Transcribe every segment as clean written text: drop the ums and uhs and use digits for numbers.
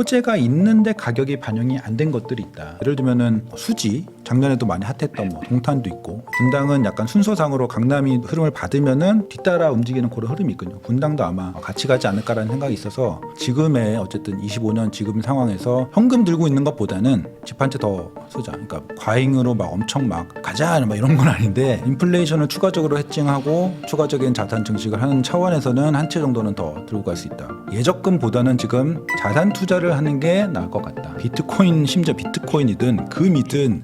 호재가 있는데 가격이 반영이 안 된 것들이 있다. 예를 들면은 수지, 작년에도 많이 핫했던 뭐 동탄도 있고, 분당은 약간 순서상으로 강남이 흐름을 받으면은 뒤따라 움직이는 그런 흐름이 있거든요. 분당도 아마 같이 가지 않을까라는 생각이 있어서 지금의 어쨌든 25년 지금 상황에서 현금 들고 있는 것보다는 집 한 채 더 쓰자. 그러니까 과잉으로 막 엄청 막 가자 막 이런 건 아닌데, 인플레이션을 추가적으로 해칭하고 추가적인 자산 증식을 하는 차원에서는 한 채 정도는 더 들고 갈 수 있다. 예적금보다는 지금 자산 투자를 하는 게 나을 것 같다. 비트코인, 심지어 비트코인이든 금이든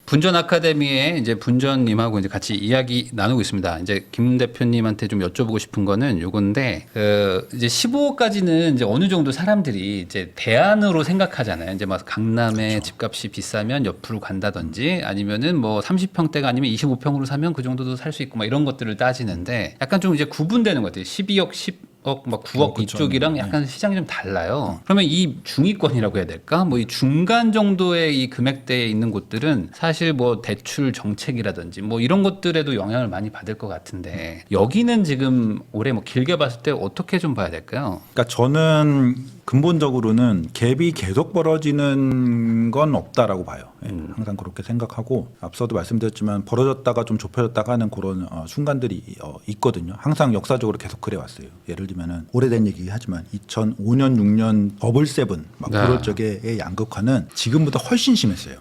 분전 아카데미에 이제 분전님하고 이제 같이 이야기 나누고 있습니다. 이제 김 대표님한테 좀 여쭤보고 싶은 거는 요건데, 이제 15억까지는 이제 어느 정도 사람들이 이제 대안으로 생각하잖아요. 이제 막 강남에 그렇죠. 집값이 비싸면 옆으로 간다든지, 아니면은 뭐 30평대가 아니면 25평으로 사면 그 정도도 살 수 있고 막 이런 것들을 따지는데, 약간 좀 이제 구분되는 것 같아요. 12억, 10억, 막 9억 그렇죠. 이쪽이랑 약간 시장이 좀 달라요. 그러면 이 중위권이라고 해야 될까? 뭐 이 중간 정도의 이 금액대에 있는 곳들은 사실 뭐 대출 정책이라든지 뭐 이런 것들에도 영향을 많이 받을 것 같은데, 여기는 지금 올해 뭐 길게 봤을 때 어떻게 좀 봐야 될까요? 그러니까 저는 근본적으로는 갭이 계속 벌어지는 건 없다라고 봐요. 예, 항상 그렇게 생각하고, 앞서도 말씀드렸지만 벌어졌다가 좀 좁혀졌다가 하는 그런 순간들이 있거든요. 항상 역사적으로 계속 그래 왔어요. 예를 들면은 오래된 얘기 하지만 2005년 6년 버블 세븐 막 그럴 적에의 양극화는 지금보다 훨씬 심했어요.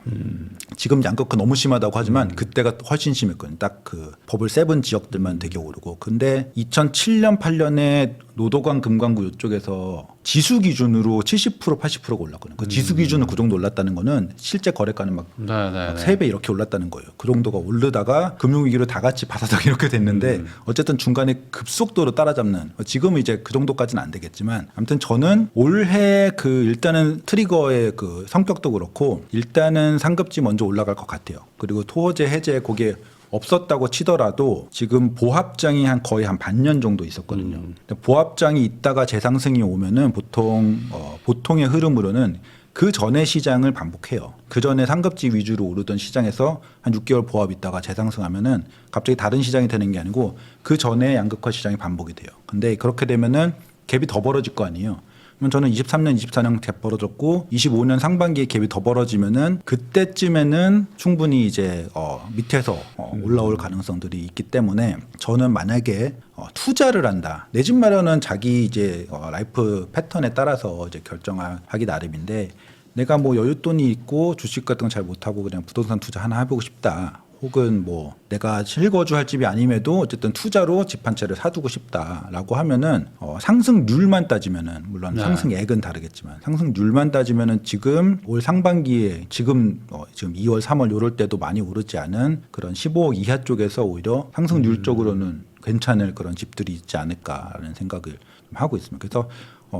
지금 양극화 너무 심하다고 하지만 그때가 훨씬 심했거든요. 딱 그 버블 세븐 지역들만 되게 오르고. 근데 2007년 8년에 노도강 금강구 이쪽에서 지수 기준으로 70% 80%가 올랐거든요. 그 지수 기준으로 그 정도 올랐다는 거는 실제 거래가는 막 3배 이렇게 올랐다는 거예요. 그 정도가 오르다가 금융위기로 다 같이 바사삭 이렇게 됐는데 어쨌든 중간에 급속도로 따라잡는, 지금은 이제 그 정도까지는 안 되겠지만, 아무튼 저는 올해 그 일단은 트리거의 그 성격도 그렇고 일단은 상급지 먼저 올라갈 것 같아요. 그리고 토호제 해제 거기에 없었다고 치더라도 지금 보합장이 거의 한 반년 정도 있었거든요. 보합장이 있다가 재상승이 오면은 보통의 흐름으로는 그 전에 시장을 반복해요. 그 전에 상급지 위주로 오르던 시장에서 한 6개월 보합 있다가 재상승하면은 갑자기 다른 시장이 되는 게 아니고 그 전에 양극화 시장이 반복이 돼요. 근데 그렇게 되면은 갭이 더 벌어질 거 아니에요. 그러면 저는 23년, 24년 갭 벌어졌고 25년 상반기에 갭이 더 벌어지면은 그때쯤에는 충분히 이제 밑에서 올라올 가능성들이 있기 때문에, 저는 만약에 투자를 한다. 내 집 마련은 자기 이제 라이프 패턴에 따라서 이제 결정하기 나름인데, 내가 뭐 여윳돈이 있고 주식 같은 건 잘 못하고 그냥 부동산 투자 하나 해보고 싶다. 혹은 뭐 내가 실거주할 집이 아님에도 어쨌든 투자로 집 한 채를 사두고 싶다라고 하면은 상승률만 따지면은, 물론 상승액은 다르겠지만 상승률만 따지면은 지금 올 상반기에 지금 2월 3월 요럴 때도 많이 오르지 않은 그런 15억 이하 쪽에서 오히려 상승률적으로는 괜찮을 그런 집들이 있지 않을까라는 생각을 하고 있습니다. 그래서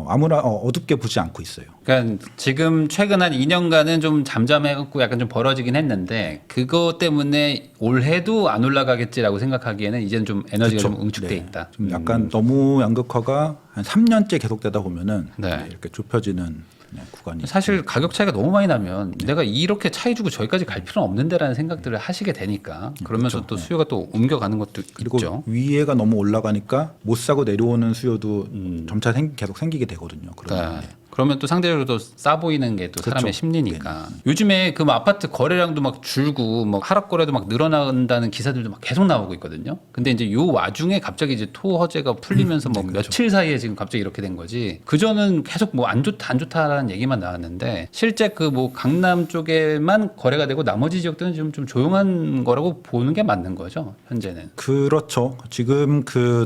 아무나 어둡게 보지 않고 있어요. 그러니까 지금 최근 한 2년간은 좀 잠잠해갖고 약간 좀 벌어지긴 했는데, 그거 때문에 올해도 안 올라가겠지라고 생각하기에는 이제는 좀 에너지가 그쵸. 좀 응축돼 네. 있다. 좀 약간 너무 양극화가 한 3년째 계속되다 보면은 이렇게 좁혀지는 구간이. 사실 가격 차이가 너무 많이 나면 내가 이렇게 차이 주고 저기까지 갈 필요는 없는데라는 생각들을 하시게 되니까, 그러면서 또 수요가 또 옮겨가는 것도 그리고 있죠. 위에가 너무 올라가니까 못 사고 내려오는 수요도 점차 계속 생기게 되거든요. 그러면. 그러면 또 상대적으로 또 싸 보이는 게 또 사람의 그렇죠. 심리니까. 요즘에 그 아파트 거래량도 막 줄고 막 하락 거래도 막 늘어난다는 기사들도 막 계속 나오고 있거든요. 근데 이제 요 와중에 갑자기 이제 토 허재가 풀리면서 뭐 며칠 사이에 지금 갑자기 이렇게 된 거지. 그전은 계속 뭐 안 좋다라는 얘기만 나왔는데, 실제 그 뭐 강남 쪽에만 거래가 되고 나머지 지역들은 좀 조용한 거라고 보는 게 맞는 거죠, 현재는. 그렇죠. 지금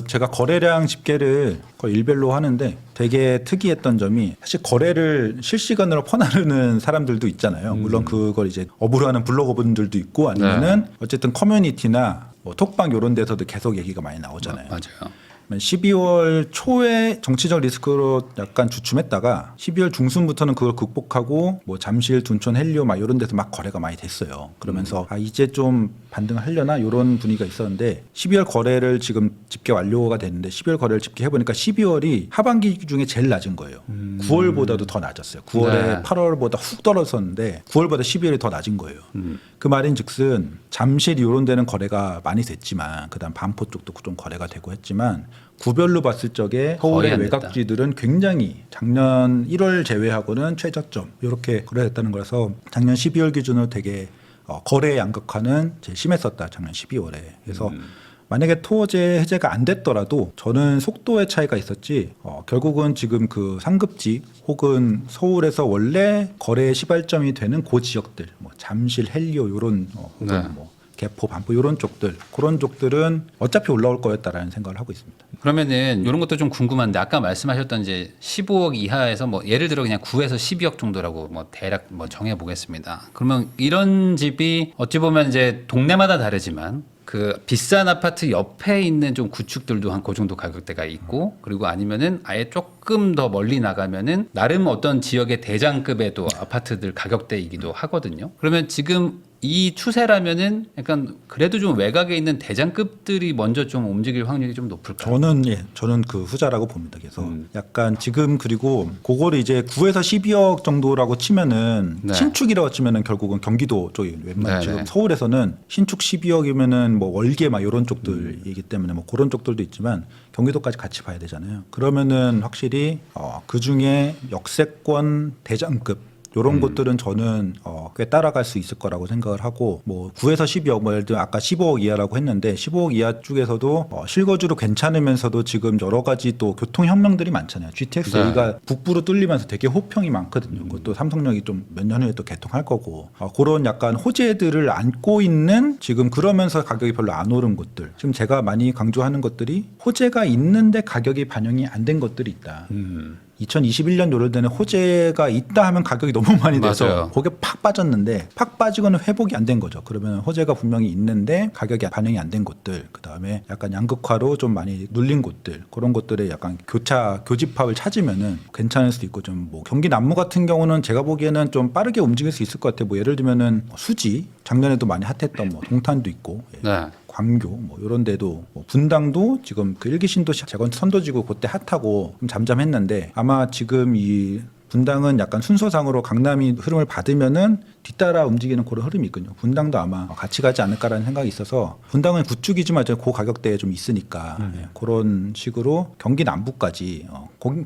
제가 거래량 집계를 거의 일별로 하는데 되게 특이했던 점이, 사실 거래를 실시간으로 퍼나르는 사람들도 있잖아요. 물론 그걸 이제 업으로 하는 블로거분들도 있고, 아니면은 어쨌든 커뮤니티나 뭐 톡방 이런 데서도 계속 얘기가 많이 나오잖아요. 맞아요. 12월 초에 정치적 리스크로 약간 주춤했다가 12월 중순부터는 그걸 극복하고 뭐 잠실, 둔촌, 헬리오 막 이런 데서 막 거래가 많이 됐어요. 그러면서 이제 좀 반등하려나 이런 분위기가 있었는데 12월 거래를 지금 집계 완료가 됐는데 12월 거래를 집계해 보니까 12월이 하반기 중에 제일 낮은 거예요. 9월보다도 더 낮았어요. 9월에 네. 8월보다 훅 떨어졌는데 9월보다 12월이 더 낮은 거예요. 그 말인즉슨 잠실 이런 데는 거래가 많이 됐지만 그다음 반포 쪽도 좀 거래가 되고 했지만 구별로 봤을 적에 거의 서울의 안 됐다. 외곽지들은 굉장히 작년 1월 제외하고는 최저점 이렇게 거래됐다는 거라서 작년 12월 기준으로 되게 거래 양극화는 제일 심했었다 작년 12월에. 그래서 만약에 토어제 해제가 안 됐더라도 저는 속도의 차이가 있었지 결국은 지금 그 상급지 혹은 서울에서 원래 거래 시발점이 되는 그 지역들 뭐 잠실, 헬리오 이런 혹은 네. 뭐 개포, 반포 이런 쪽들 그런 쪽들은 어차피 올라올 거였다라는 생각을 하고 있습니다. 그러면은 이런 것도 좀 궁금한데 아까 말씀하셨던 이제 15억 이하에서 뭐 예를 들어 그냥 9에서 12억 정도라고 뭐 대략 뭐 정해 보겠습니다. 그러면 이런 집이 어찌 보면 이제 동네마다 다르지만 그 비싼 아파트 옆에 있는 좀 구축들도 한 그 정도 가격대가 있고 그리고 아니면은 아예 조금 더 멀리 나가면은 나름 어떤 지역의 대장급의 또 아파트들 가격대이기도 하거든요. 그러면 지금 이 추세라면은 약간 그래도 좀 외곽에 있는 대장급들이 먼저 좀 움직일 확률이 좀 높을까요? 저는 그 후자라고 봅니다. 그래서 약간 지금 그리고 그거를 이제 9에서 12억 정도라고 치면은 네. 신축이라고 치면은 결국은 경기도 쪽이 웬만한 네, 지금 네. 서울에서는 신축 12억이면은 뭐 월계 막 이런 쪽들이기 때문에 뭐 그런 쪽들도 있지만 경기도까지 같이 봐야 되잖아요. 그러면은 확실히 그 중에 역세권 대장급 이런 것들은 저는 꽤 따라갈 수 있을 거라고 생각을 하고 뭐 9에서 12억 뭐 예를 들면 아까 15억 이하라고 했는데 15억 이하 쪽에서도 실거주로 괜찮으면서도 지금 여러 가지 또 교통혁명들이 많잖아요. GTX 네. A가 북부로 뚫리면서 되게 호평이 많거든요. 그것도 삼성역이 좀 몇 년 후에 또 개통할 거고 그런 약간 호재들을 안고 있는 지금 그러면서 가격이 별로 안 오른 곳들 지금 제가 많이 강조하는 것들이 호재가 있는데 가격이 반영이 안 된 것들이 있다. 2021년 요럴 때는 호재가 있다 하면 가격이 너무 많이 돼서 맞아요. 거기에 팍 빠졌는데 팍 빠지고는 회복이 안 된 거죠. 그러면 호재가 분명히 있는데 가격이 반영이 안 된 곳들 그다음에 약간 양극화로 좀 많이 눌린 곳들 그런 것들에 약간 교집합을 찾으면은 괜찮을 수도 있고 좀 뭐 경기 남부 같은 경우는 제가 보기에는 좀 빠르게 움직일 수 있을 것 같아요. 뭐 예를 들면은 수지 작년에도 많이 핫했던 뭐 동탄도 있고 예. 네. 광교 뭐 이런 데도 뭐 분당도 지금 그 일기 신도시 재건 선도지구 그때 핫하고 좀 잠잠했는데 아마 지금 이 분당은 약간 순서상으로 강남이 흐름을 받으면은 뒤따라 움직이는 그런 흐름이 있거든요. 분당도 아마 같이 가지 않을까라는 생각이 있어서 분당은 구축이지만 그 가격대에 좀 있으니까 예, 그런 식으로 경기 남부까지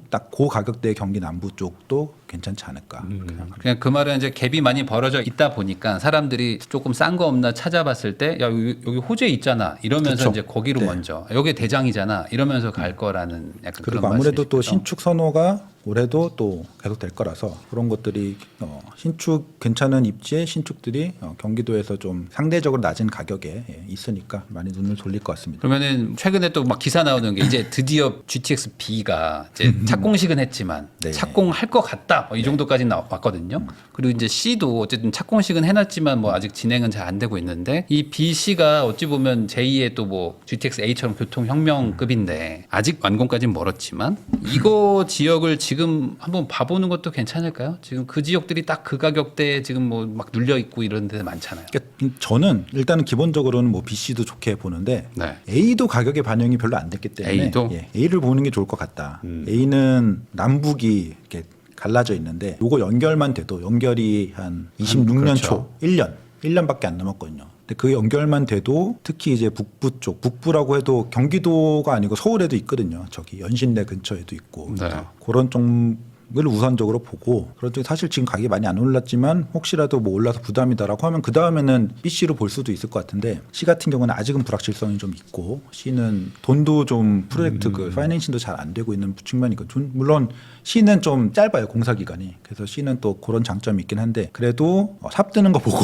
딱 그 가격대의 경기 남부 쪽도 괜찮지 않을까. 그렇게 생각합니다. 그냥 그 말은 이제 갭이 많이 벌어져 있다 보니까 사람들이 조금 싼 거 없나 찾아봤을 때 야 여기 호재 있잖아 이러면서 그쵸. 이제 거기로 네. 먼저 여기 대장이잖아 이러면서 갈 거라는 약간 그리고 그런 아무래도 또 말씀이시죠? 신축 선호가 올해도 또 계속 될 거라서 그런 것들이 신축 괜찮은 입지의 신축들이 경기도에서 좀 상대적으로 낮은 가격에 있으니까 많이 눈을 돌릴 것 같습니다. 그러면은 최근에 또 막 기사 나오는 게 이제 드디어 GTX B가 이제 착공식은 했지만 네. 착공할 것 같다 이 정도까지 나왔거든요. 그리고 이제 C도 어쨌든 착공식은 해놨지만 뭐 아직 진행은 잘 안 되고 있는데 이 B, C가 어찌 보면 제2의 또 뭐 GTX A처럼 교통혁명급인데 아직 완공까지는 멀었지만 이거 지역을 지금 한번 봐보는 것도 괜찮을까요? 지금 그 지역들이 딱 그 가격대에 지금 뭐 막 눌려 있고 이런 데 많잖아요. 그러니까 저는 일단은 기본적으로는 뭐 BC도 좋게 보는데 네. A도 가격의 반영이 별로 안 됐기 때문에 A도? A를 보는 게 좋을 것 같다. A는 남북이 이렇게 갈라져 있는데 요거 연결만 돼도 연결이 한 26년 그렇죠. 초 1년밖에 안 남았거든요. 근데 그 연결만 돼도 특히 이제 북부 쪽 북부라고 해도 경기도가 아니고 서울에도 있거든요. 저기 연신내 근처에도 있고 네. 그런 쪽을 우선적으로 보고 그런 쪽이 사실 지금 가격이 많이 안 올랐지만 혹시라도 뭐 올라서 부담이다라고 하면 그 다음에는 B씨로 볼 수도 있을 것 같은데 C 같은 경우는 아직은 불확실성이 좀 있고 C는 돈도 좀 프로젝트 그 파이낸싱도 잘 안 되고 있는 측면이고 물론 C는 좀 짧아요 공사 기간이. 그래서 C는 또 그런 장점이 있긴 한데 그래도 삽 뜨는 거 보고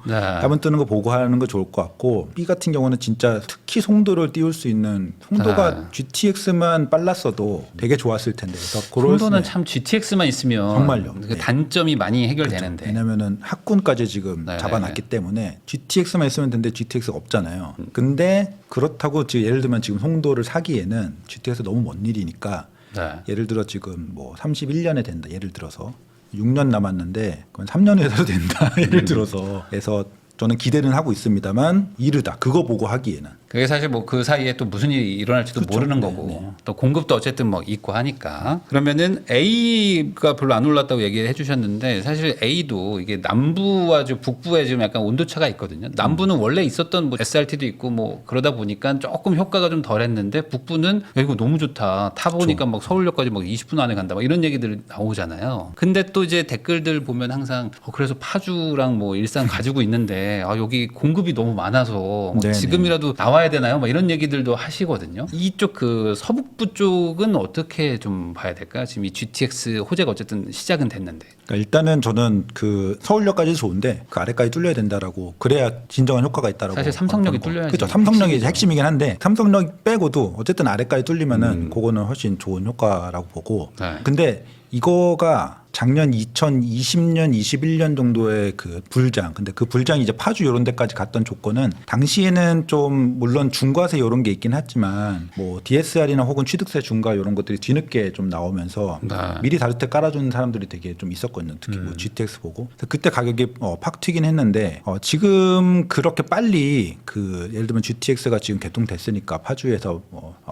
네. 답은 뜨는 거 보고 하는 거 좋을 것 같고 B 같은 경우는 진짜 특히 송도를 띄울 수 있는 송도가 네. GTX만 빨랐어도 되게 좋았을 텐데 그래서 그럴 송도는 수- 참 GTX GTX만 있으면 정말요. 그 네. 단점이 많이 해결되는데. 왜냐면은 학군까지 지금 네. 잡아놨기 때문에 GTX만 있으면 되는데 GTX가 없잖아요. 근데 그렇다고 지금 예를 들면 지금 송도를 사기에는 GTX 너무 먼 일이니까 네. 예를 들어 지금 뭐 31년에 된다. 예를 들어서 6년 남았는데 그건 3년 후에 사도 된다. 예를 들어서 그래서 저는 기대는 하고 있습니다만 이르다. 그거 보고 하기에는. 그게 사실 뭐 그 사이에 또 무슨 일이 일어날지도 그렇죠. 모르는 네, 거고 네. 또 공급도 어쨌든 뭐 있고 하니까 그러면은 A가 별로 안 올랐다고 얘기해 주셨는데 사실 A도 이게 남부와 좀 북부에 지금 약간 온도 차가 있거든요. 남부는 원래 있었던 뭐 SRT도 있고 뭐 그러다 보니까 조금 효과가 좀 덜했는데 북부는 야, 이거 너무 좋다 타보니까 막 서울역까지 막 20분 안에 간다 막 이런 얘기들 나오잖아요. 근데 또 이제 댓글들 보면 항상 그래서 파주랑 뭐 일산 가지고 있는데 여기 공급이 너무 많아서 뭐 네네. 지금이라도 나와야 되나요? 막 이런 얘기들도 하시거든요. 이쪽 그 서북부 쪽은 어떻게 좀 봐야 될까요? 지금 이 GTX 호재가 어쨌든 시작은 됐는데. 그러니까 일단은 저는 그 서울역까지 좋은데 그 아래까지 뚫려야 된다라고 그래야 진정한 효과가 있다라고. 사실 삼성역이 뚫려야지. 그렇죠. 삼성역이 핵심이죠. 핵심이긴 한데 삼성역 빼고도 어쨌든 아래까지 뚫리면은 그거는 훨씬 좋은 효과라고 보고. 네. 근데 이거가 작년 2020년, 21년 정도의 그 불장. 근데 그 불장이 이제 파주 이런 데까지 갔던 조건은 당시에는 좀 물론 중과세 이런 게 있긴 했지만 뭐 DSR이나 혹은 취득세 중과 이런 것들이 뒤늦게 좀 나오면서 네. 미리 다주택 깔아주는 사람들이 되게 좀 있었거든요. 특히 뭐 GTX 보고. 그래서 그때 가격이 팍 튀긴 했는데 지금 그렇게 빨리 그 예를 들면 GTX가 지금 개통됐으니까 파주에서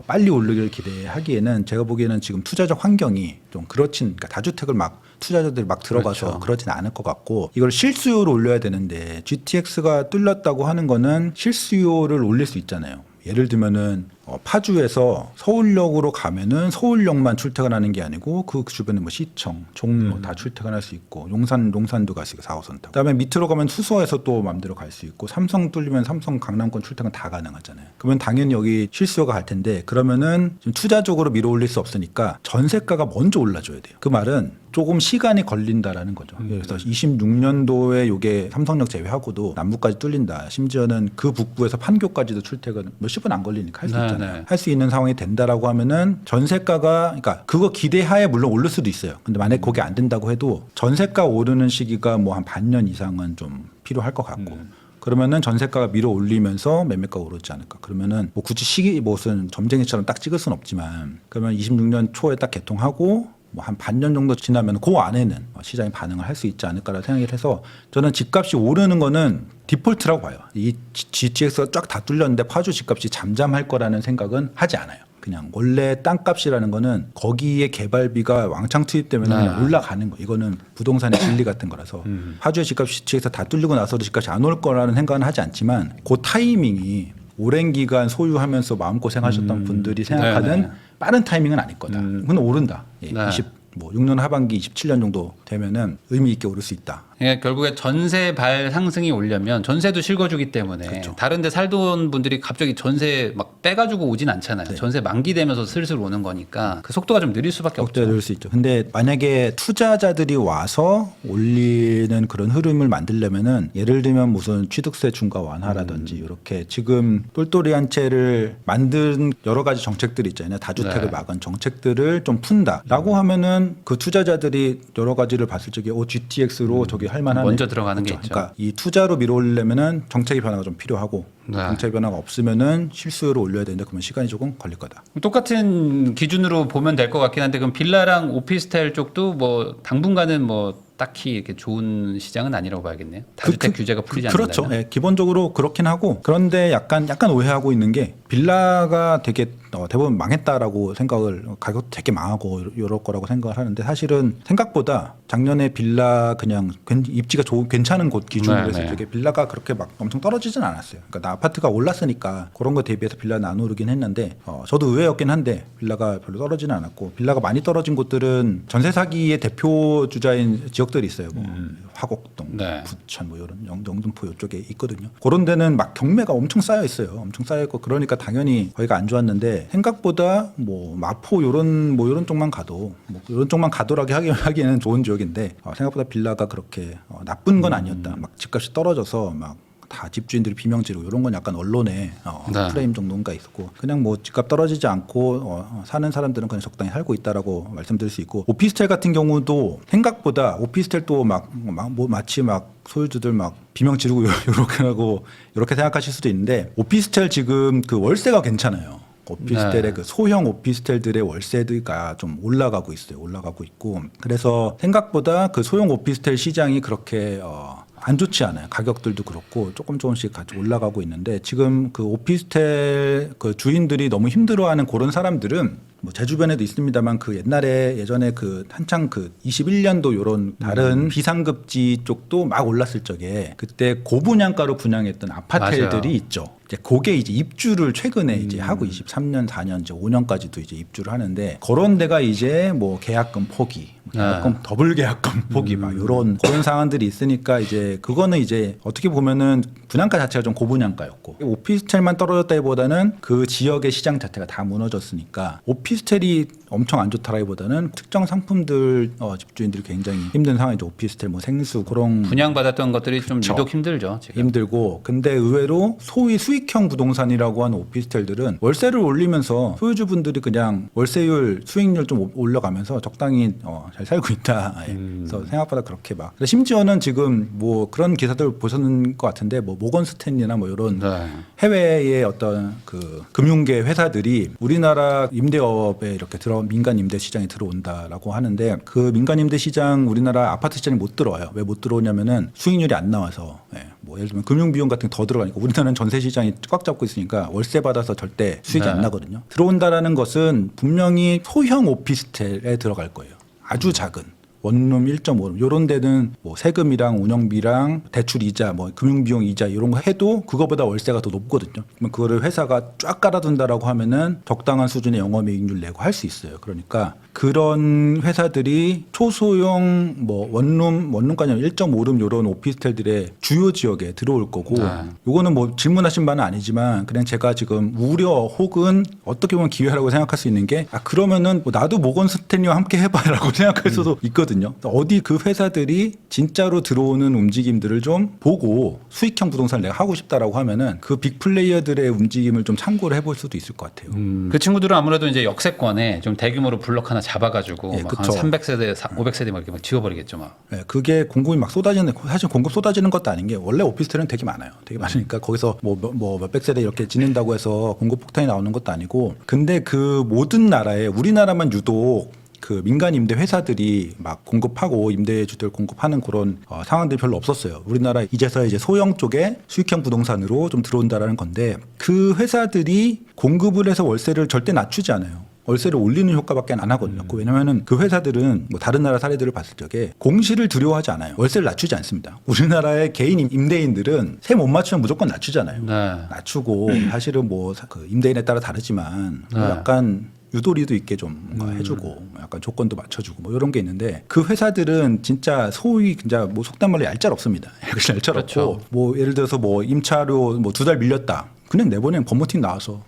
빨리 오르기를 기대하기에는 제가 보기에는 지금 투자적 환경이 좀 그렇진 그러니까 다주택을 막 투자자들이 막 들어가서 그렇죠. 그러진 않을 것 같고 이걸 실수요를 올려야 되는데 GTX가 뚫렸다고 하는 거는 실수요를 올릴 수 있잖아요. 예를 들면은 파주에서 서울역으로 가면은 서울역만 출퇴근하는 게 아니고 그 주변에 뭐 시청, 종로 다 출퇴근할 수 있고 용산도 갈 수 있고 4호선 타고 그다음에 밑으로 가면 수서에서 또 마음대로 갈 수 있고 삼성 뚫리면 삼성 강남권 출퇴근 다 가능하잖아요. 그러면 당연히 여기 실수요가 갈 텐데 그러면은 좀 투자적으로 밀어올릴 수 없으니까 전세가가 먼저 올라줘야 돼요. 그 말은 조금 시간이 걸린다라는 거죠. 그래서 26년도에 요게 삼성역 제외하고도 남부까지 뚫린다. 심지어는 그 북부에서 판교까지도 출퇴근 몇십 분 안 걸리니까 할 수 네, 있잖아요. 네. 할 수 있는 상황이 된다라고 하면은 전세가가 그러니까 그거 기대하에 물론 오를 수도 있어요. 근데 만약 그게 안 된다고 해도 전세가 오르는 시기가 뭐 한 반년 이상은 좀 필요할 것 같고. 그러면은 전세가가 밀어 올리면서 매매가가 오르지 않을까. 그러면은 뭐 굳이 시기 무슨 점쟁이처럼 딱 찍을 수는 없지만 그러면 26년 초에 딱 개통하고 뭐 한 반년 정도 지나면 그 안에는 시장이 반응을 할 수 있지 않을까라는 생각을 해서 저는 집값이 오르는 거는 디폴트라고 봐요. 이 GTX가 쫙 다 뚫렸는데 파주 집값이 잠잠할 거라는 생각은 하지 않아요. 그냥 원래 땅값이라는 거는 거기에 개발비가 왕창 투입되면 그냥 올라가는 거. 이거는 부동산의 진리 같은 거라서 파주의 집값이 GTX가 다 뚫리고 나서도 집값이 안 올 거라는 생각은 하지 않지만 그 타이밍이 오랜 기간 소유하면서 마음고생하셨던 분들이 생각하는 네네. 빠른 타이밍은 아닐 거다. 그건 오른다. 예, 네. 6년 하반기 27년 정도 되면은 의미 있게 오를 수 있다. 그러니까 결국에 전세 발 상승이 오려면 전세도 실거주기 때문에 그렇죠. 다른 데 살던 분들이 갑자기 전세 막 빼가지고 오진 않잖아요. 전세 만기되면서 슬슬 오는 거니까 그 속도가 좀 느릴 수밖에 없죠. 억제될 수 있죠. 근데 만약에 투자자들이 와서 올리는 그런 흐름을 만들려면은 예를 들면 무슨 취득세 중과 완화라든지 이렇게 지금 똘똘이한 채를 만든 여러 가지 정책들이 있잖아요. 다주택을 네. 막은 정책들을 좀 푼다라고 하면은 그 투자자들이 여러 가지를 봤을 적에 GTX로 저기 할 만한 먼저 들어가는 게 있죠. 그러니까 이 투자로 밀어올리려면은 정책의 변화가 좀 필요하고 네. 정책 변화가 없으면은 실수요를 올려야 되는데 그러면 시간이 조금 걸릴 거다. 똑같은 기준으로 보면 될 것 같긴 한데 그럼 빌라랑 오피스텔 쪽도 뭐 당분간은 뭐 딱히 이렇게 좋은 시장은 아니라고 봐야겠네요. 다주택 규제가 풀리지 않는다면. 그렇죠. 예, 기본적으로 그렇긴 하고 그런데 약간 오해하고 있는 게 빌라가 되게 대부분 망했다라고 생각을 가격 되게 망하고 이럴 거라고 생각을 하는데 사실은 생각보다 작년에 빌라 그냥 입지가 괜찮은 곳 기준으로 네, 해서 네. 되게 빌라가 그렇게 막 엄청 떨어지진 않았어요. 그러니까 나 아파트가 올랐으니까 그런 거 대비해서 빌라는 안 오르긴 했는데 저도 의외였긴 한데 빌라가 별로 떨어지는 않았고 빌라가 많이 떨어진 곳들은 전세 사기의 대표 주자인 지역들이 있어요. 뭐 화곡동, 네. 부천 뭐 이런 영등포 이쪽에 있거든요. 그런 데는 막 경매가 엄청 쌓여 있어요. 엄청 쌓여 있고 그러니까 당연히 거기가 안 좋았는데 생각보다 뭐 마포 요런 쪽만 가도 뭐 요런 쪽만 가더라고 하기에는 좋은 지역인데 생각보다 빌라가 그렇게 나쁜 건 아니었다. 막 집값이 떨어져서 막 다 집주인들이 비명 지르고 이런 건 약간 언론의 네. 프레임 정도인가 있었고 그냥 뭐 집값 떨어지지 않고 사는 사람들은 그냥 적당히 살고 있다라고 말씀드릴 수 있고 오피스텔 같은 경우도 생각보다 오피스텔도 뭐 마치 막 소유주들 막 비명 지르고 이렇게 하고 이렇게 생각하실 수도 있는데 오피스텔 지금 그 월세가 괜찮아요. 오피스텔의 네. 그 소형 오피스텔들의 월세가 좀 올라가고 있어요. 올라가고 있고 그래서 생각보다 그 소형 오피스텔 시장이 그렇게 안 좋지 않아요. 가격들도 그렇고 조금씩 같이 올라가고 있는데 지금 그 오피스텔 그 주인들이 너무 힘들어하는 그런 사람들은 뭐 제 주변에도 있습니다만 그 옛날에 예전에 그 한창 그 21년도 요런 다른 비상급지 쪽도 막 올랐을 적에 그때 고분양가로 분양했던 아파트들이 맞아요. 있죠. 이제 그게 이제 입주를 최근에 이제 하고 23년, 4년, 이제 5년까지도 이제 입주를 하는데 그런 데가 이제 뭐 계약금 포기, 계약금 더블 계약금 포기 막 이런 그런 상황들이 있으니까 이제 그거는 이제 어떻게 보면은 분양가 자체가 좀 고분양가였고 오피스텔만 떨어졌다기보다는 그 지역의 시장 자체가 다 무너졌으니까 오피스텔이 엄청 안 좋다라기보다는 특정 상품들 집주인들이 굉장히 힘든 상황이죠. 오피스텔 뭐 생수 그런 분양받았던 것들이 좀 그쵸. 유독 힘들죠. 지금. 힘들고 근데 의외로 소위 수익형 부동산이라고 하는 오피스텔들은 월세를 올리면서 소유주분들이 그냥 월세율 수익률 좀 올려가면서 적당히 잘 살고 있다. 예. 그래서 생각보다 그렇게 막 심지어는 지금 뭐 그런 기사들 보셨는 것 같은데 뭐 모건 스탠리나 뭐 이런 네. 해외의 어떤 그 금융계 회사들이 우리나라 임대업에 이렇게 민간 임대 시장에 들어온다라고 하는데 그 민간 임대 시장 우리나라 아파트 시장에 못 들어와요. 왜 못 들어오냐면은 수익률이 안 나와서. 예. 뭐 예를 들면 금융 비용 같은 게 더 들어가니까 우리나라는 전세 시장이 꽉 잡고 있으니까 월세 받아서 절대 수익이 네. 안 나거든요. 들어온다라는 것은 분명히 소형 오피스텔에 들어갈 거예요. 아주 작은. 원룸 1.5룸 이런 데는 뭐 세금이랑 운영비랑 대출 이자 뭐 금융비용 이자 이런 거 해도 그거보다 월세가 더 높거든요. 그러면 그거를 회사가 쫙 깔아둔다라고 하면은 적당한 수준의 영업이익률 내고 할 수 있어요. 그러니까 그런 회사들이 초소형 뭐 원룸까지 1.5룸 이런 오피스텔들의 주요 지역에 들어올 거고 요거는 뭐 질문하신 바는 아니지만 그냥 제가 지금 우려 혹은 어떻게 보면 기회라고 생각할 수 있는 게 그러면은 뭐 나도 모건 스탠리와 함께 해봐라고 생각할 수도 있거든요. 어디 그 회사들이 진짜로 들어오는 움직임들을 좀 보고 수익형 부동산을 내가 하고 싶다라고 하면은 그 빅 플레이어들의 움직임을 좀 참고를 해볼 수도 있을 것 같아요. 그 친구들은 아무래도 이제 역세권에 좀 대규모로 블록 하나 잡아가지고 예, 막 그쵸. 한 300세대, 500세대 막 이렇게 막 지워버리겠죠, 막. 네, 그게 공급이 막 쏟아지는 사실 공급 쏟아지는 것도 아닌 게 원래 오피스텔은 되게 많아요. 되게 많으니까 거기서 뭐 몇백 세대 이렇게 짓는다고 해서 공급 폭탄이 나오는 것도 아니고 근데 그 모든 나라에 우리나라만 유독 그 민간 임대 회사들이 막 공급하고 임대주들 공급하는 그런 상황들이 별로 없었어요. 우리나라 이제서야 이제 소형 쪽에 수익형 부동산으로 좀 들어온다라는 건데 그 회사들이 공급을 해서 월세를 절대 낮추지 않아요. 월세를 올리는 효과밖에 안 하거든요. 왜냐하면 그 회사들은 뭐 다른 나라 사례들을 봤을 적에 공시를 두려워하지 않아요. 월세를 낮추지 않습니다. 우리나라의 개인 임대인들은 세 못 맞추면 무조건 낮추잖아요. 네. 낮추고 사실은 뭐 그 임대인에 따라 다르지만 뭐 네. 약간 유도리도 있게 좀 뭔가 해주고 약간 조건도 맞춰주고 뭐 이런 게 있는데 그 회사들은 진짜 소위 진짜 뭐 속단 말로 얄짤없습니다. 얄짤없고 그렇죠. 뭐 예를 들어서 뭐 임차료 뭐 2달 밀렸다. 그냥 내보내면 법무팀 나와서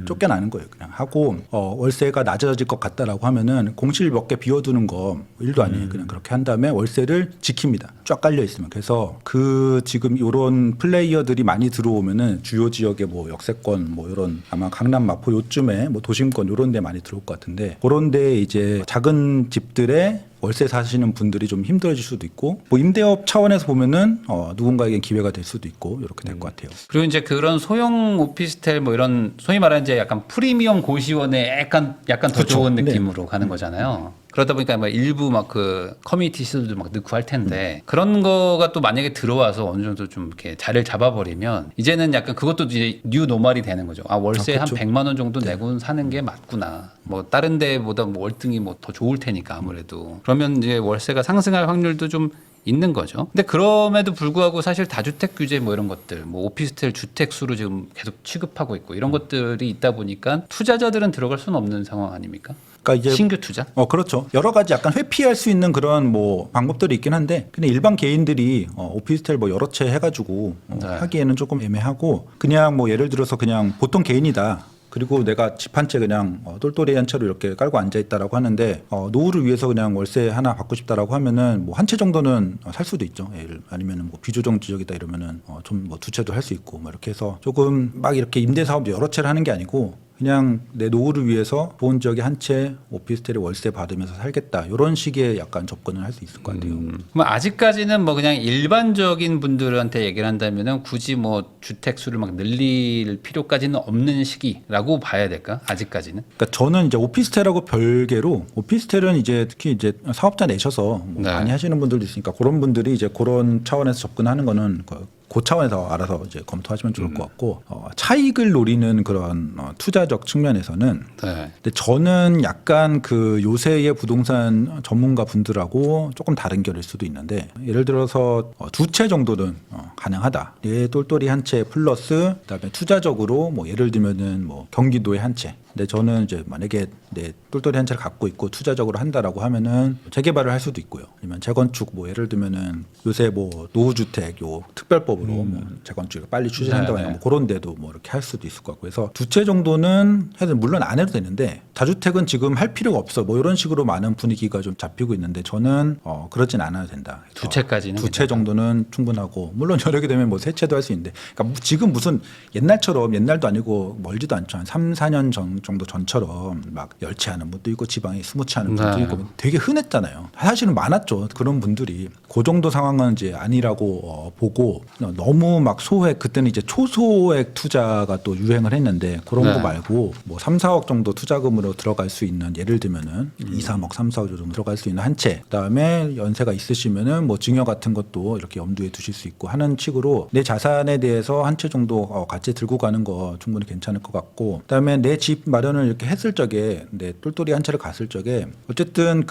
쫓겨나는 거예요. 그냥 하고 월세가 낮아질 것 같다라고 하면은 공실 몇 개 비워두는 거 일도 아니에요. 그냥 그렇게 한 다음에 월세를 지킵니다. 쫙 깔려 있으면. 그래서 그 지금 이런 플레이어들이 많이 들어오면은 주요 지역에 뭐 역세권 뭐 이런 아마 강남 마포 요쯤에 뭐 도심권 이런 데 많이 들어올 것 같은데 그런 데 이제 작은 집들의 월세 사시는 분들이 좀 힘들어질 수도 있고 뭐 임대업 차원에서 보면은 누군가에게 기회가 될 수도 있고 이렇게 될 것 같아요. 그리고 이제 그런 소형 오피스텔 뭐 이런 소위 말하는 이제 약간 프리미엄 고시원의 약간 더 그쵸. 좋은 네. 느낌으로 가는 거잖아요. 그러다 보니까 막 일부 막 그 커뮤니티 시설도 막 넣고 할 텐데 그런 거가 또 만약에 들어와서 어느 정도 좀 이렇게 자리를 잡아버리면 이제는 약간 그것도 이제 뉴 노멀이 되는 거죠. 월세 한 그렇죠. 100만 원 정도 내고 사는 게 맞구나. 뭐 다른 데보다 뭐 월등히 뭐 더 좋을 테니까 아무래도 그러면 이제 월세가 상승할 확률도 좀 있는 거죠. 근데 그럼에도 불구하고 사실 다주택 규제 뭐 이런 것들, 뭐 오피스텔 주택 수로 지금 계속 취급하고 있고 이런 것들이 있다 보니까 투자자들은 들어갈 수는 없는 상황 아닙니까? 그러니까 이제 신규 투자? 그렇죠. 여러 가지 약간 회피할 수 있는 그런 뭐 방법들이 있긴 한데 근데 일반 개인들이 오피스텔 뭐 여러 채 해가지고 네. 하기에는 조금 애매하고 그냥 뭐 예를 들어서 그냥 보통 개인이다. 그리고 내가 집 한 채 그냥 똘똘이 한 채로 이렇게 깔고 앉아 있다라고 하는데 노후를 위해서 그냥 월세 하나 받고 싶다라고 하면은 뭐 한 채 정도는 살 수도 있죠. 아니면은 뭐 비조정 지역이다 이러면은 좀 뭐 두 채도 할 수 있고 뭐 이렇게 해서 조금 막 이렇게 임대 사업 여러 채를 하는 게 아니고 그냥 내 노후를 위해서 좋은 지역에 한 채 오피스텔에 월세 받으면서 살겠다 이런 식의 약간 접근을 할 수 있을 것 같아요. 그럼 아직까지는 뭐 그냥 일반적인 분들한테 얘기를 한다면은 굳이 뭐 주택 수를 막 늘릴 필요까지는 없는 시기라고 봐야 될까? 아직까지는? 그러니까 저는 이제 오피스텔하고 별개로 오피스텔은 이제 특히 이제 사업자 내셔서 뭐 네. 많이 하시는 분들도 있으니까 그런 분들이 이제 그런 차원에서 접근하는 거는 그 차원에서 알아서 이제 검토하시면 좋을 것 같고 차익을 노리는 그런 투자적 측면에서는 네. 근데 저는 약간 그 요새의 부동산 전문가 분들하고 조금 다른 결일 수도 있는데 예를 들어서 두 채 정도는 가능하다. 내 똘똘이 한 채 플러스 그다음에 투자적으로 뭐 예를 들면은 뭐 경기도에 한 채. 근데 저는 이제 만약에 내 똘똘이 한 채를 갖고 있고 투자적으로 한다라고 하면은 재개발을 할 수도 있고요. 아니면 재건축 뭐 예를 들면은 요새 뭐 노후주택 요 특별법으로 뭐 재건축을 빨리 추진한다거나 네네. 뭐 그런 데도 뭐 이렇게 할 수도 있을 것 같고 그래서 두 채 정도는 해도 물론 안 해도 되는데 다주택은 지금 할 필요가 없어 뭐 이런 식으로 많은 분위기가 좀 잡히고 있는데 저는 그러진 않아도 된다. 두 채까지는 두 채 정도는 충분하고 물론 저력이 되면 뭐 세 채도 할 수 있는데 그러니까 지금 무슨 옛날처럼 옛날도 아니고 멀지도 않죠. 한 3, 4년 정도 전처럼 막 10채 하는 분도 있고 지방에 20채 하는 분도 네. 있고 되게 흔했잖아요. 사실은 많았죠. 그런 분들이 그 정도 상황은 이제 아니라고 보고 너무 막 소액 그때는 이제 초소액 투자가 또 유행을 했는데 그런 네. 거 말고 뭐 3, 4억 정도 투자금으로 들어갈 수 있는 예를 들면은 2, 3억, 3, 4억 정도 들어갈 수 있는 한 채. 그다음에 연세가 있으시면은 뭐 증여 같은 것도 이렇게 염두에 두실 수 있고 하는 식으로 내 자산에 대해서 한 채 정도 같이 들고 가는 거 충분히 괜찮을 것 같고 그다음에 내 집 마련을 이렇게 했을 적에 내 똘똘이 한 채를 갔을 적에 어쨌든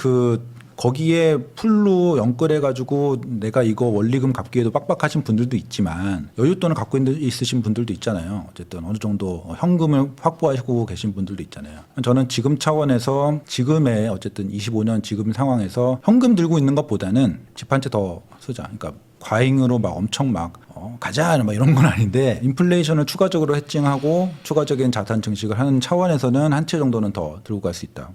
거기에 풀로 연끌해가지고 내가 이거 원리금 갚기에도 빡빡하신 분들도 있지만 여윳돈을 갖고 있으신 분들도 있잖아요. 어쨌든 어느 정도 현금을 확보하시고 계신 분들도 있잖아요. 저는 지금 차원에서 지금의 어쨌든 25년 지금 상황에서 현금 들고 있는 것보다는 집 한 채 더 쓰자. 그러니까 과잉으로 막 엄청 막 가자 막 이런 건 아닌데 인플레이션을 추가적으로 해칭하고 추가적인 자산 증식을 하는 차원에서는 한 채 정도는 더 들고 갈 수 있다.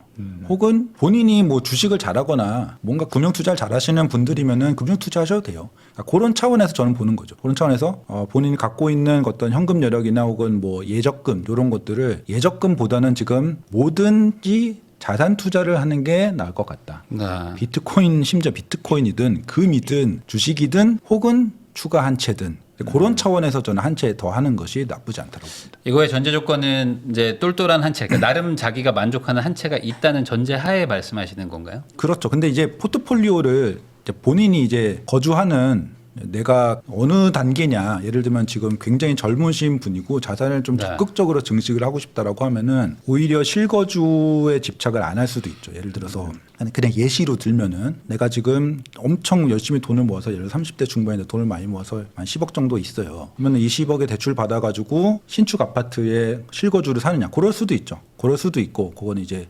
혹은 본인이 뭐 주식을 잘하거나 뭔가 금융 투자를 잘하시는 분들이면은 금융 투자하셔도 돼요. 그러니까 그런 차원에서 저는 보는 거죠. 그런 차원에서 본인이 갖고 있는 어떤 현금 여력이나 혹은 뭐 예적금 이런 것들을 예적금보다는 지금 뭐든지 자산 투자를 하는 게 나을 것 같다. 네. 비트코인 심지어 비트코인이든 금이든 주식이든 혹은 추가 한 채든 그런 차원에서 저는 한 채 더 하는 것이 나쁘지 않다고 봅니다. 이거의 전제 조건은 이제 똘똘한 한 채, 그러니까 나름 자기가 만족하는 한 채가 있다는 전제 하에 말씀하시는 건가요? 그렇죠. 근데 이제 포트폴리오를 이제 본인이 이제 거주하는 내가 어느 단계냐 예를 들면 지금 굉장히 젊으신 분이고 자산을 좀 네. 적극적으로 증식을 하고 싶다라고 하면은 오히려 실거주에 집착을 안 할 수도 있죠. 예를 들어서 그냥 예시로 들면은 내가 지금 엄청 열심히 돈을 모아서 예를 들어 30대 중반인데 돈을 많이 모아서 한 10억 정도 있어요. 그러면 이 10억에 대출 받아가지고 신축 아파트에 실거주를 사느냐 그럴 수도 있죠. 그럴 수도 있고 그건 이제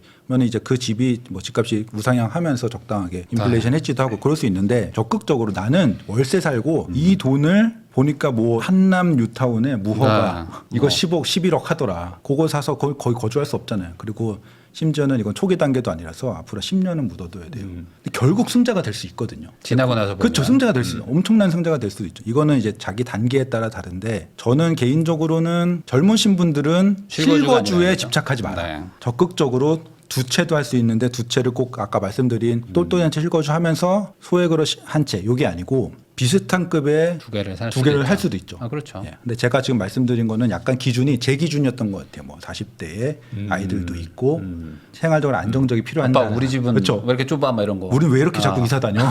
그 집이 뭐 집값이 우상향하면서 적당하게 인플레이션 해지도 하고 그럴 수 있는데 적극적으로 나는 월세 살고 이 돈을 보니까 뭐 한남 뉴타운에 무허가 이거 10억 11억 하더라. 그거 사서 거의 거주할 수 없잖아요. 그리고 심지어는 이건 초기 단계도 아니라서 앞으로 10년은 묻어둬야 돼요. 근데 결국 승자가 될 수 있거든요. 지나고 나서 보면. 그렇죠. 승자가 될 수 있어요. 엄청난 승자가 될 수도 있죠. 이거는 이제 자기 단계에 따라 다른데 저는 개인적으로는 젊으신 분들은 실거주가 실거주에 아니라 집착하지 마라. 네. 적극적으로 두 채도 할 수 있는데 두 채를 꼭 아까 말씀드린 똘똘이 한 채 실거주하면서 소액으로 한 채 이게 아니고 비슷한 급의 두 개를 할 수도 있죠. 아, 그렇죠. 예. 근데 제가 지금 말씀드린 거는 약간 기준이 제 기준이었던 것 같아요. 뭐 40대에 아이들도 있고 생활적으로 안정적이 필요한 아빠 우리 집은 그렇죠. 왜 이렇게 좁아 막 이런 거. 우린 왜 이렇게 자꾸 이사 다녀?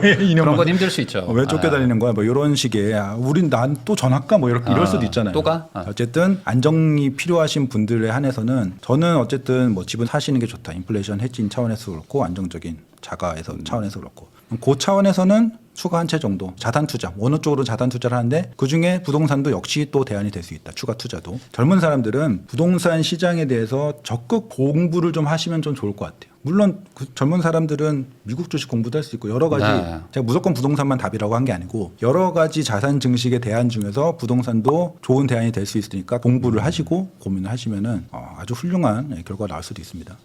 왜 그런 이놈은 건 힘들 수 있죠. 왜 쫓겨다니는 거야? 뭐 이런 식의 우린 난 또 전학 가 뭐 이럴 수도 있잖아요. 또 가? 어쨌든 안정이 필요하신 분들에 한해서는 저는 어쨌든 뭐 집은 사시는 게 좋다. 인플레이션 해진 차원에서 그렇고 안정적인 자가에서 차원에서 그렇고 그 차원에서는 추가 한 채 정도 자산 투자 어느 쪽으로 자산 투자를 하는데 그중에 부동산도 역시 또 대안이 될 수 있다. 추가 투자도. 젊은 사람들은 부동산 시장에 대해서 적극 공부를 좀 하시면 좀 좋을 것 같아요. 물론 그 젊은 사람들은 미국 주식 공부도 할 수 있고 여러 가지 네. 제가 무조건 부동산만 답이라고 한 게 아니고 여러 가지 자산 증식의 대안 중에서 부동산도 좋은 대안이 될 수 있으니까 공부를 하시고 고민을 하시면은 아주 훌륭한 결과가 나올 수도 있습니다.